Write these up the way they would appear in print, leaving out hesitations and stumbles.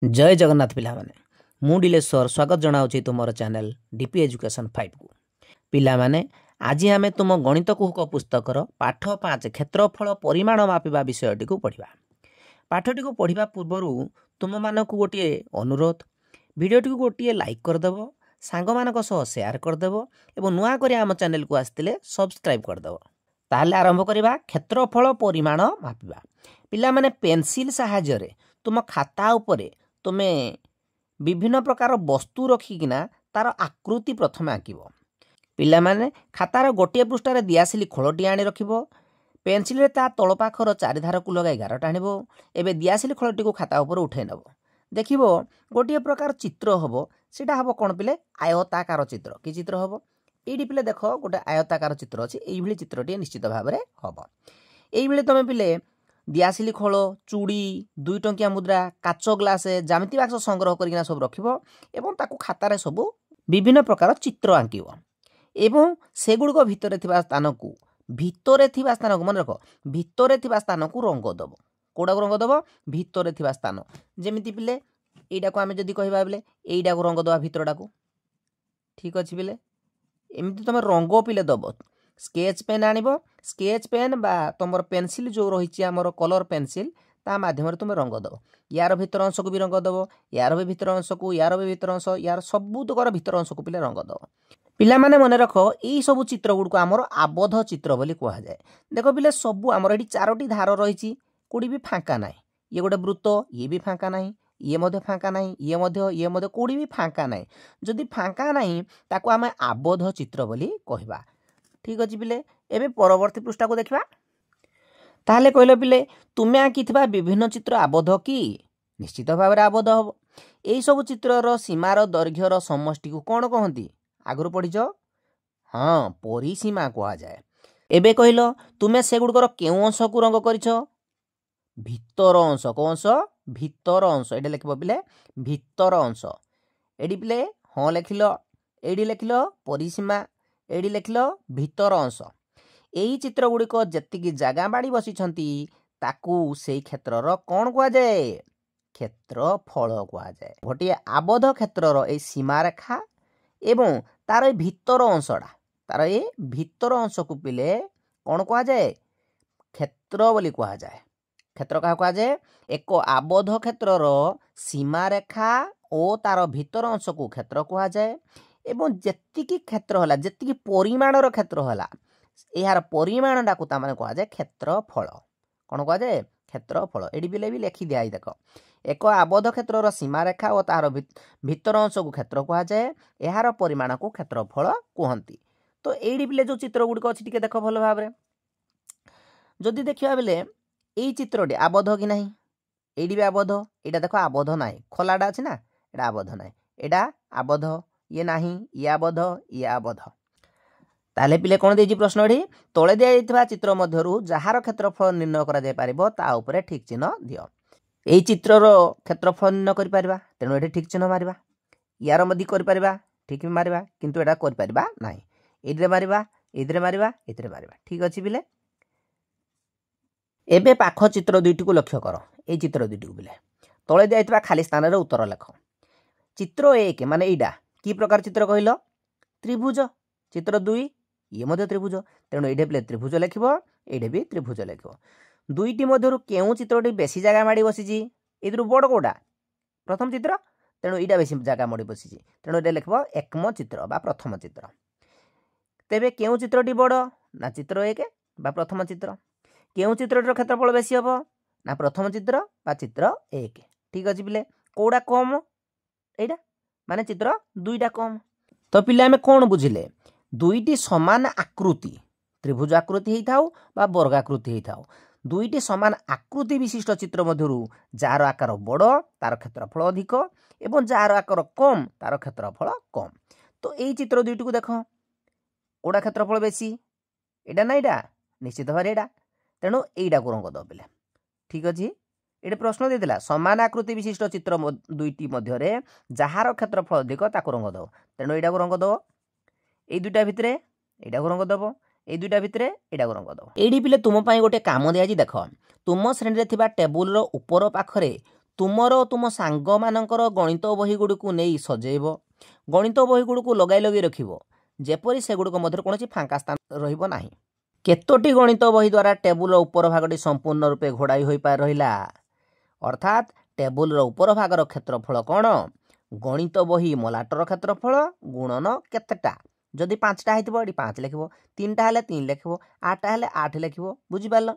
जय जगन्नाथ पिला माने मु डिलेश्वर स्वागत जनाऊँ तुम चैनल डीपी एजुकेशन 5 को पिला माने आज आम तुम गणित कुहक पुस्तकर पाठ 5 क्षेत्रफल परिमाण मापिबा विषयटी को पढ़ा। पाठटी को पढ़ा पूर्व तुम मानक गोटे अनुरोध वीडियोटी को गोटे लाइक करदेव सांग मानक सह शेयर करदेव एवं नुआ कर आम चैनल को आसते सब्सक्राइब करदेव। ताहले आरंभ करवा क्षेत्रफल परिमाण मापिबा। पिला माने पेंसिल सहायरे तुम खाता उपरे तुमे विभिन्न प्रकार वस्तु रखिकिना तार आकृति प्रथम आंकिब। पिला माने खातार गोटे पृष्ठार दियासिली खोलटी आनी रखिबो। पेंसिल रे ता तल पाखर चारिधार को लगाई गार टाणिबो। एबे दियासिली खोलटी को खाता ऊपर उठे नब देखिबो गोटे प्रकार चित्र हबो। सेटा हबो कोन पिले आयताकार चित्र। कि चित्र हबो एडी पिले देखो गोटे आयताकार चित्र अछि। एई भली चित्रटी निश्चित भाव में हबो। एई भली तमे पिले दियासिली खोल चूड़ी 2 टंकिया मुद्रा काच ग्लास जामिति बाक्स संग्रह करकिना सब रखिबो एवं ताकू खातार सब विभिन्न प्रकार चित्र आंकिबो एवं सेगुड़िक भितरे थिबा स्थान को मन रख भितरे थिबा स्थान को रंग दबो। कोडा को रंग दबो भितरे थिबा स्थान जेमिति पिले एइडा को आमे जदी कहबा बिले एइडा को रंग दबा भितरडा को। ठीक अछि बिले एमिति तमे रंग पिले दबो। स्केच पेन आनिबो। स्केच पेन बा तुमर पेंसिल जो रही आमर कलर पेंसिल ता माध्यम तुम रंग दबो। यार भितर अंश को भी रंग दबो यार भी भितर अंश को यार भी भितर अंश यार सबुतकर भितर अंश को पिले रंग दबो। पिला माने मने रख यही सब चित्र गुड़ को आमर आबद्ध चित्र बोली कह जाए। देख पिले सबू आमर ये 4टी धार रही कोड़ी भी फांका ना। ये गोटे वृत्त ये भी फांका ना ये मध्य फांका ना ये मध्य कोड़ी भी फांका ना। जदि फांका ना ताको आमे आबद्ध चित्र बोली कहबा। ठीक अच्छे पिले एबे परवर्ती पृष्ठा को देखा। ताहले कहलो पिले तुमे आंकिथिबा विभिन्न चित्र आबद्ध कि निश्चित भाव में आबद्ध हम। यही सब चित्रर सीमार दैर्घ्यर समष्टि को कौन कहती आगु पढ़ीच। हाँ परिसीमा कह जाए। एबे कहलो तुमे सेगुड़कर केउ अंश को रंग करिछ भितर अंश को अंश भितर अंश एडे लिखबो पिले भितर अंश। एडी पिले हाँ लिखिलो एडी लिखिलो परिसीमा एडी लिखिलो भितर अंश। यही चित्र गुड़िक जेतिकी जागा बाड़ी बसिछंती ताकू सेई क्षेत्रर कौन कह जाए क्षेत्रफल कह जाए। गोटे आबद्ध क्षेत्रर ए सीमा रेखा एवं तार ए भितर अंशटा तार ए भितर अंश को पिले कौन कह जाए क्षेत्र बोली कह जाए। क्षेत्र क्या कह जाए एक आबद्ध क्षेत्रर सीमा रेखा और तार भितर अंश को क्षेत्र कह जाए। एवं जेतिकी क्षेत्र होला जेतिकी परिमाणर क्षेत्र होला यार परिमाण डाकू ता माने कह जाए क्षेत्रफल। कौन कह जाए क्षेत्रफल। एडी बिले भी लिखि दिया देख एक आबद्ध क्षेत्रर सीमा रेखा और तार भितर अंश को क्षेत्र कह जाए यार परिमाण को क्षेत्रफल कहती। तो एडी बिले जो चित्र गुड़िक अच्छी टिके देख भल भाव में जदि देखा बेले यही चित्रटी आबद्ध कि नहीं एडी भी आबद्ध एटा देख आबद्ध ना खोलाटा अच्छी ना एटा आबद्ध ना एटा आबद्ध ये नाही ये आबद्ध ये आबद्ध। ताले पिले कौन देजी प्रश्न एठी तले दिया चित्र मध्यरु जहार क्षेत्रफल निर्णय करा जाय पारिबो ता उपरे ठीक चिन्ह दियो। एई चित्रर क्षेत्रफल निर्णय करि पारिबा तेनु एठी ठीक चिन्ह मारिबा। यार मध्य करि पारिबा ठीक मारिबा किंतु एटा करि पारिबा नाही। एदिरे मारिबा एदिरे मारिबा एदिरे मारिबा। ठीक अछि बिले एबे पाख चित्र दुईटी को लक्ष्य कर। एई चित्र दुईटी को बिले तले दिया खाली स्थान रे उत्तर लेख। चित्र 1 माने एडा की प्रकार चित्र कहलो त्रिभुज। चित्र 2 ये मध्य त्रिभुज तेणु ये पिले त्रिभुज लिखिबो ये भी त्रिभुज लिखिबो। दुईटी मध्यरु केउ चित्रटी बेसी जगह माड़ी बसिछि एदरु बड़ कोडा प्रथम चित्र तेणु एटा बेसी जगह माड़ी बसिछि तेणु ये लिखिबो एकम चित्र बा प्रथम चित्र। तेबे केउ चित्रटी बड़ ना चित्र 1 बा प्रथम चित्र। केउ चित्रटर क्षेत्रफल बेसी हबो ना प्रथम चित्र बा चित्र 1। ठीक अछि पिले कोडा कम एटा माने चित्र 2टा कम। तो पिले आमे कोन बुझिले दुईटी समान आकृति त्रिभुज आकृति ही थाउ बा वर्गाकृति ही थाउ दुईटी समान आकृति विशिष्ट चित्र मध्यरु जार आकार बड़ तार क्षेत्रफल अधिक एवं जार आकार कम तार क्षेत्रफल कम। तो यही चित्र दुईटी को देख कोडा क्षेत्रफल बेसी एडा ना एडा निश्चित भाव एडा तेणु एइडा को रंग दो पिले। ठीक अछि ये प्रश्न देला समान आकृति विशिष्ट चित्र दुईटी मध्य जार क्षेत्रफल अधिक ताको रंग दो तेणु एइडा को रंग दो। এই দুইটা ভিতরে এইটা রঙ দেব এই দুইটা ভিতরে এইটা রঙ দেব। এইডি পিলে তুম পাই গোটে কাম দিয়াজি দেখ তুম শ্রেণীরে থিবা টেবুলর উপর পাখরে तुमर तुम सांग मानकर गणित बही गुड़िक नहीं सजेब गणित बही गुड़िक लगाई लगे रखिब जेपरी सेगुड़िक मध्य कौन फांका स्थान रहिब नाही। केतोटी गणित बही द्वारा टेबुल उपर भागटी संपूर्ण रूपे घोड़ाई हो पार रहिला अर्थात टेबुल उपर भागर क्षेत्रफल कौन गणित बही मलाटर क्षेत्रफल गुणन केतेटा जदि 5टा होइतिबो एटी 5 लिखिबो 3टा हेले 3 लिखिबो 8टा हेले 8 लिखिबो बुझि पारल।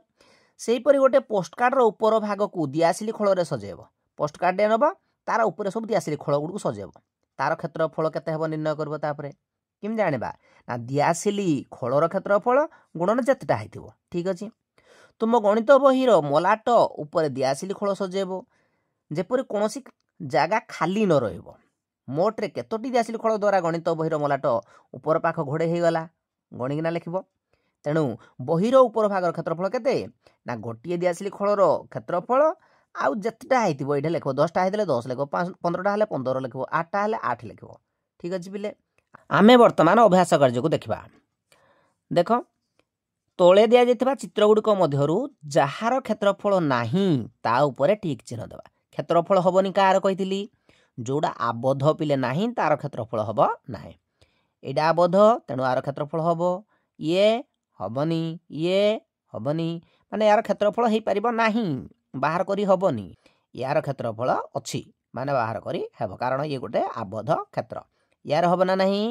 सेहीपरि गोटे पोस्टकार्ड रो उपर भाग को दियासिली खळ रे सजेब पोस्टकार्ड दे नबो तार ऊपर सब दियासिली खळ गुड को सजेब तार क्षेत्रफल केते हेबो निर्णय करबो तापरे किम जानिबा ना दियासिली खळर क्षेत्रफल गुणन जेतेटा होइतिबो ठीक अछि। तुम गणित बही रो मलाट ऊपर दियासिली खळ सजेब जेपरि कोनोसी जागा खाली न रहइबो मोटरे केतोटी दियासिली खळ द्वारा गणित बहीर मलाट ऊपर पाख घोड़े हो गला गणिकिना लिखिब तेणु बहीर ऊपर भागर क्षेत्रफल केते ना गोटे दियासिली खळर क्षेत्रफल आउ जेतेटा होइतिबो एठे लिखिब 10टा होइतले 10 लिखिब 15टा हेले 15 लिखिब 8टा हेले 8 लिखिब ठीक अछि पिले। आमे वर्तमान अभ्यास कार्य को देखिबा देख तोले दिया जाइथिबा चित्र गुड़िक मध्यरु जहार क्षेत्रफल नाही ता ऊपर ठीक चिन्ह देबा क्षेत्रफल हबनी कार कहितली जोड़ा आबद्ध पिले नाही तार क्षेत्रफल हब नाही एडा आबद्ध तेणु आर क्षेत्रफल हब ये हबनी माने यार क्षेत्रफल हेई परिबो नाही बाहर करी हबनी यार क्षेत्रफल अछि माने बाहर करी हेबो कारण ये गोटे आबद्ध क्षेत्र यार हब ना नाही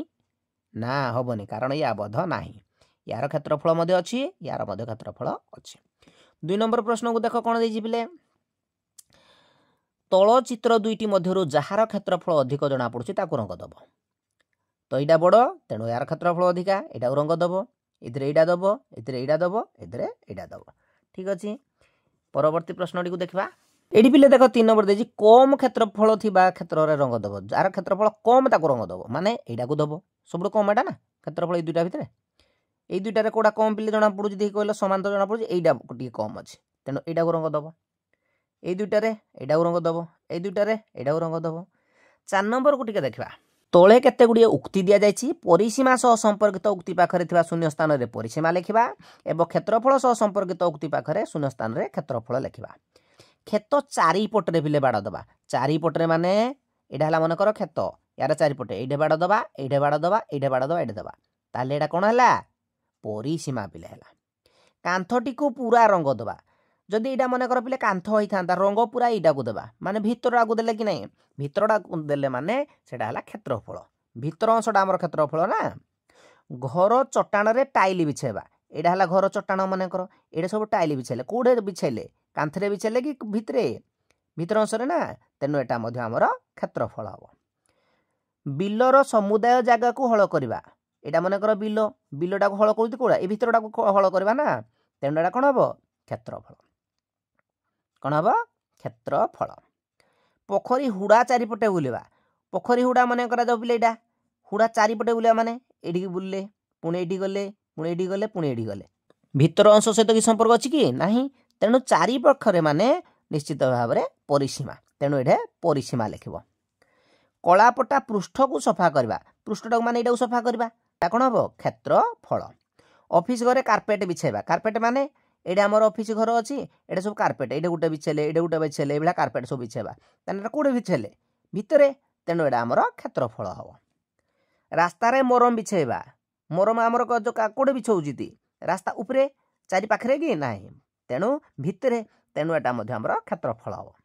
ना हबनी कारण ये आबद्ध नाही यार क्षेत्रफल मध्ये अछि यार मध्ये क्षेत्रफल अछि। 2 नंबर प्रश्न को देखो कोन देछि पिले तल चित्र दुईटी मध्यरु जहार क्षेत्रफल अधिक जना पड़ुछि ताकु रंग दब तो एटा बड़ तेणु यार क्षेत्रफल अधिका एटा रंग दब एथिरे एटा दब एथिरे एटा दब एथिरे एटा दब ठीक अछि। परवर्ती प्रश्नटी को देखबा एडी पिले देखो 3 नंबर देछि कम क्षेत्रफल थिबा क्षेत्र रे रंग दब जार क्षेत्रफल कम ताकु रंग दब माने एटा को दब सबडो कम एटा ना क्षेत्रफल ए दुटा भितरे ए दुटा रे कोडा कम पिले जना पड़ुछि देखि कहलो समान तो जना पड़ुछि एटा टिके कम अछि तेणु एटा को रंग दब ए दुटारे एटा रंग दब ए दुटारे एटा रंग दब। 4 नंबर को टिके देखिबा तोले केते गुडी उक्ति दिया जायछि परिसीमा सह संपर्कित उक्ति पाखरे थिबा शून्य स्थान रे परिसीमा लेखिबा एवं क्षेत्रफल सह संपर्कित उक्ति पाखरे शून्य स्थान रे क्षेत्रफल लेखिबा। खेत चारि पटरे बिले बाड़ दबा चारि पटरे माने एडा हला मन कर खेत यार चारि पटे एडे बाड़ दबा एडे बाड़ दबा एडे बाड़ दबा एडे दबा ताले एडा कोन हला परिसीमा बिले हला। कांथटी को पूरा रंग दबा जदि एटा मन कर पिले कांथ होई थांता रंग पूरा एटा को देबा माने भितरडा को देले कि नहीं भितरडा को देले माने सेटा हला क्षेत्रफल भितर अंशटा हमर क्षेत्रफल ना। घर चट्टान रे टाइल बिछेबा एटा हला घर चट्टान मन कर एडे सब टाइल बिछेले कोडे बिछेले कांथरे बिछेले कि भितरे भितर अंश रे ना तेनु एटा मध्ये हमर क्षेत्रफल हबो। बिलर समुदाय जागा को हळ करबा एटा मन कर बिलटा को हळ करूती कोडा ए भितरडा को हळ करबा ना तेनु एटा कोन हबो क्षेत्रफल कौन हम क्षेत्रफल। पोखरी हुड़ा चारिपटे बुलवा पोखरी हुड़ा मन करा पिले एटा हुड़ा चारिपटे बुलवा माने एडी बुलले पुणी एडी गले पुणी एडी गले पुणी एडी गले भितर अंश सहित कि संपर्क अछि कि नाही तेणु चारि पक्षरे माने निश्चित भाव रे परिसीमा तेणु एठे परिसीमा लिखिबो। कलापटा पृष्ठ को सफा करबा पृष्ठटा माने एटा सफा करबा ता कोन हबो क्षेत्रफल। ऑफिस घरे कार्पेट बिछेबा कार्पेट माने एडे हमर ऑफिस घर अछि एडे सब कार्पेट एडे गुटे बिछेले एबला कार्पेट सब बिछेबा तने कोडे बिछेले भितरे तेणु एडा हमर क्षेत्रफल हबो। रास्ता रे मरम बिछेबा मरम हमर जो कोडे बिछौजिति रास्ता ऊपरे चारि पाखरे कि नाही तेणु भितरे तेणु एटा मध्ये हमर क्षेत्रफल हबो।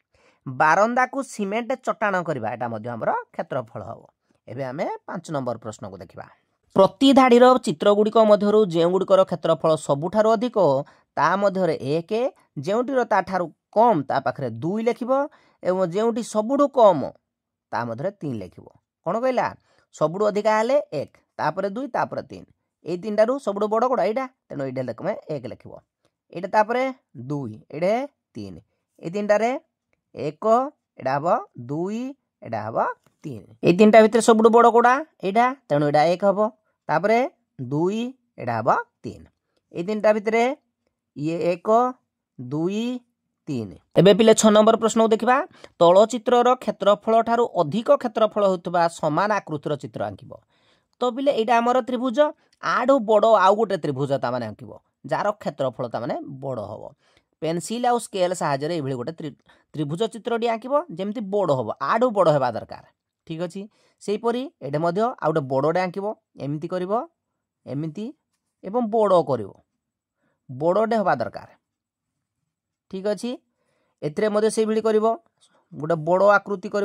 बारंदा को सीमेंट चट्टाण करबा एटा मध्ये हमर क्षेत्रफल हबो। एबे हमें 5 नंबर प्रश्न को देखिबा प्रति धाड़ीर चित्र गुड़िक मध्यरु जेउ गुड़िकर क्षेत्रफल सबुठारु अधिक ता मध्यरे 1 जेउटीर ता ठारु कम ता पाखरे 2 लिखिबो एवं जेउटी सबुठु कम ता मध्यरे 3 लिखिबो। कोन कहला सबुठु अधिक हेले 1 तापरे 2 तापरे 3 ए तीनटारु सबुठु बड़ कोडा एटा तेनो एडे लेखमे 1 लिखिबो एटा तापरे 2 एडे 3 ए तीनटारे 1 एडा हबो 2 एडा हबो 3 ए तीनटा भितर सबुठु बड़ कोडा एटा तेनो एडा 1 हबो तापरे 2 एडा हबो 3 ए तीनटा भितर ये 1 2 3। एबे पिले 6 नंबर प्रश्न को देखिबा तल चित्रर क्षेत्रफल ठारू अधिक क्षेत्रफल होतबा समान आकृतिर चित्र आंकिबो तो पिले एटा हमर त्रिभुज आडू बड़ आउ गोटे त्रिभुज ता माने आंकिबो जार क्षेत्रफल ता माने बड़ हबो पेनसिल आउ स्केल साहाय्य ये गोटे त्रिभुज चित्रटी आंकिब जमी बड़ हम आडू बड़ होगा दरकार ठीक अच्छे से आउ गोटे बड़े आंकिब एमती कर एमती एवं बड़ कर बड़े हवा दरकार ठीक अच्छे एथिरे से भाई कर गोटे बड़ आकृति कर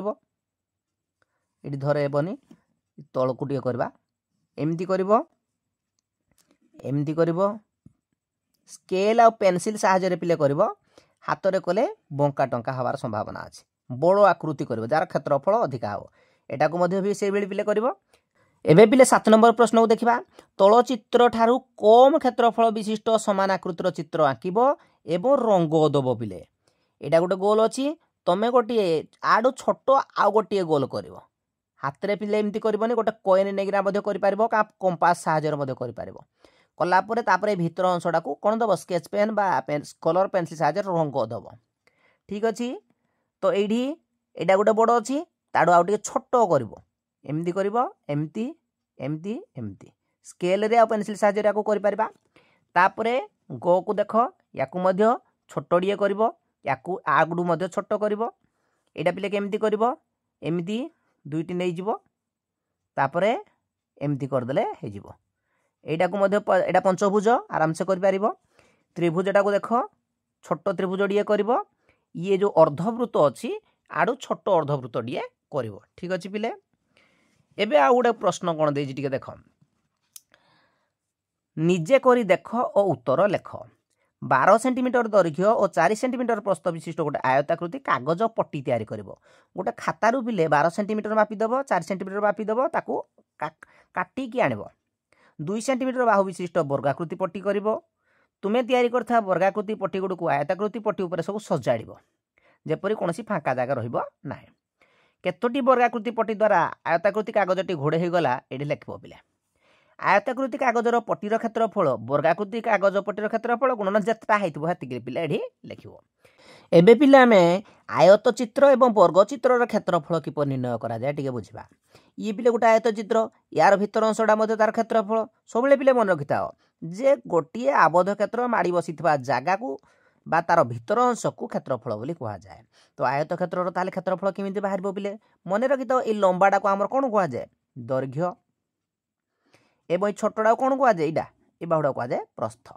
ये धरे हेबनी तलकू टे करवा एमती कर स्केल आउ पेनसिल साहाय्य पिले कर हाथ में कले बंका टंका हवार संभावना अच्छे बड़ आकृति कर जार क्षेत्रफल अधिका हो एटा को भी से पिले कर एबे पिले 7 नंबर प्रश्न को देखा तलचित्र ठारू कम क्षेत्रफल विशिष्ट समान आकृतिर चित्र आंकिब एवं रंग दब पिले एटा गोटे गोल अच्छी तमें गोटे आडू छोट आउ गोटे गोल कर हाथ में पिले एमती करबनी गोटे कॉइन नहीं कर कंपास साहाय्य कर कलापर तापर भीतर अंशटा को कौन दब स्केच पेन बा कलर पेनसिल साहाय्य रंग दब ठीक अच्छे तो ये एटा गोटे बड़ अच्छी ताड़ू आउ छोट कर एमती कर एमती एमती एमती स्केल रे आ पेनसिल साहाय्य कर गो को देख या छोटे कर आगुडू छोट कर यहाँ पिले केमती कर एमती दुईटी नहीं जीवो तापरे एमती करदेले हो एटा को एटा पंचभुज आराम से कर त्रिभुजटा को देख छोट त्रिभुज टे कर ये जो अर्धवृत्त अच्छी आड़ू छोट अर्धवृत्त टे कर ठीक अच्छे पिले एबे आ गोटे प्रश्न कौन दे देख निजे करी देख और उत्तर लेख 12 सेंटीमीटर दैर्घ्य और 4 सेंटीमीटर प्रस्थ विशिष्ट गोटे आयताकृति कागज पट्टी तैयारी करिवो गोटे खातारू पिले 12 सेंटीमीटर मापिदेव 4 सेंटीमीटर मापिदेव ताकू काटिकी आनिब 2 सेंटीमीटर बाहु विशिष्ट वर्गाकृति पट्टी करिवो तुमे तैयारी करथा वर्गाकृति पट्टी गुडू आयताकृति पट्टी उपर सब सजाड़िबो जेपरि कोनोसी फांका जागा रहिबो नाही केतोटी वर्गाकृति पट्टी द्वारा आयताकृति कागजटी घोड़े हो गला एठी लिखबो पिले आयताकृति कागजर पट्टीर क्षेत्रफल वर्गाकृति कागज पट्टीर क्षेत्रफल गुणन जेतटा हेतिबो हेतिके पिले एठी लिखिबो एबे पिले आमे आयत चित्र एवं वर्ग चित्रर क्षेत्रफल किपर निर्णय करा जाय टिके बुझिबा ये पिले गोटे आयत चित्र यार भीतर अंशटा मध्ये तार क्षेत्रफल सबले पिले मन रखिताओ जे गोटिए आबद्ध क्षेत्र माड़ी बसिथिबा जागा को बा तार भीतर अंश को क्षेत्रफल बोली कहा जाए तो आयत क्षेत्रर ताले क्षेत्रफल केमिति बाहरिबो पिले मन रखिताओ ए लंबाटा को हमर कोन कहा जाए दैर्घ्य एवं छोटटा कौन कह जाए ये बाहुड़ा कह जाए प्रस्थ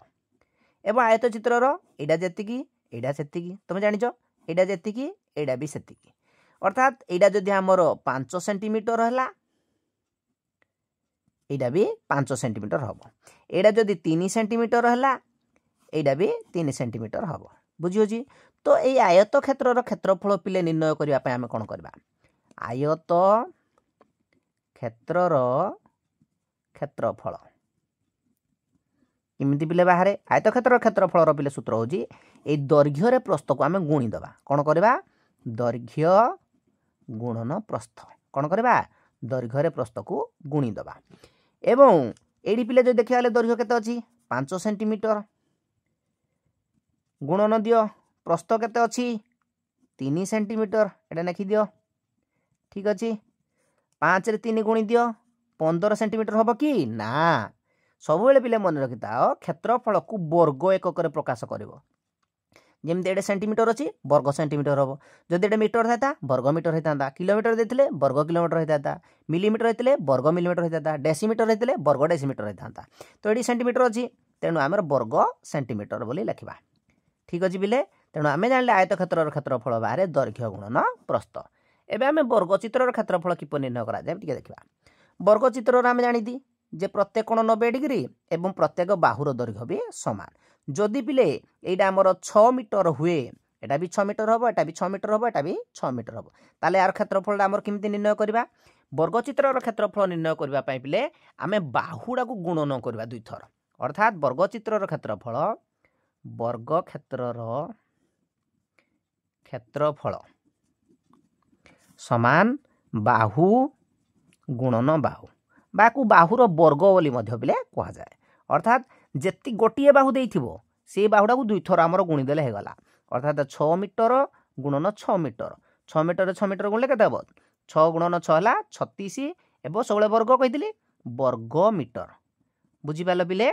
एवं आयत चित्रर एटा जेतिकी एटा सेतिकी तुम जानिछ एटा जेतिकी एटा भी सेतिकी अर्थात एटा जदि हमर 5 सेंटीमीटर हला एटा भी 5 सेंटीमीटर हबो एटा जदि 3 सेंटीमीटर हला एटा भी 3 सेंटीमीटर हबो बुझियो जी तो ए आयत क्षेत्रर क्षेत्रफल पिले निर्णय करिया पय हम कोन करबा आयत क्षेत्रर क्षेत्रफल किमिति पिले बाहर आयत क्षेत्र क्षेत्रफल पिले सूत्र होची ए दैर्घ्य प्रस्थ को आम गुणी दबा कौन करवा दैर्घ्य गुणन प्रस्थ कौन करवा दैर्घ्य प्रस्थ को गुणी दबा एवं एडी पिले जो देखिया दैर्घ्य केते अछि 5 सेंटीमीटर गुणन दियो प्रस्थ केते अछि 3 सेंटीमीटर एटा लिखि दियो ठीक अछि 5 रे 3 गुणी दियो 15 सेंटीमीटर हम कि ना सब पिले मन रखिता क्षेत्रफल को वर्ग एकक प्रकाश कर जमी एटे सेंटीमीटर अच्छी वर्ग सेंटीमीटर हम जदि एटे मीटर होता वर्ग मीटर होता किलोमीटर देते वर्ग किलोमीटर होता मिलीमीटर होते वर्ग मिलीमीटर होता डेसीमीटर होते वर्ग डेसीमीटर होता तो ये सेंटीमीटर अच्छी तेणु आम वर्ग सेंटीमीटर बोली लिखा ठीक अच्छे पिले तेणु आम जान आयत क्षेत्र क्षेत्रफल बाहर दैर्घ्य गुणन प्रस्थ एवं आम वर्ग चित्रर क्षेत्रफल किपर निर्णय कराए देखा वर्ग चित्र आम जानी जे प्रत्येक कोण 90 डिग्री एवं प्रत्येक बाहुर दैर्घ्य भी सामान जदि पिले एटा हमर 6 मीटर हुए एटा भी 6 मीटर हम एटा भी 6 मीटर हम एटा भी 6 मीटर हम ताले यार क्षेत्रफल आमर केमिति निर्णय करबा वर्ग चित्रर क्षेत्रफल निर्णय करबा पई पिले आमे बाहुडा को गुणन करबा दुई थर अर्थात वर्ग चित्रर क्षेत्रफल समान बाहु गुणन बाहु बाकू बाहुर वर्ग बोली मध्य पिले कहा जाए अर्थात जेति गोटिए बाहु देइथिबो से बाहुडा को दुई थर आमर गुणी देले हेगला अर्थात 6 मीटर गुणन 6 मीटर 6 मीटर 6 मीटर गुणले केते हबो 6 गुणन 6 हला 36 एबो सबले वर्ग कहिदिली वर्ग मीटर बुझी पालो पिले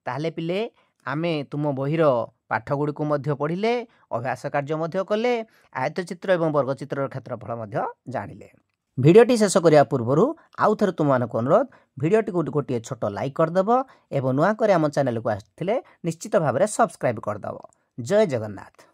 ताहले पिले आमे तुम बहिर पाठगुड़िक पढ़िले अभ्यास कार्य कले आयतचित्र और वर्गचित्र क्षेत्रफल जानिले। भिडियोटी शेष करने पूर्व आउ थे तुम अनुरोध भिडियोटी गोटे छोट लाइक करदेव और नुआ आम चैनल को आसते निश्चित भाव में सब्सक्राइब करदेव। जय जगन्नाथ।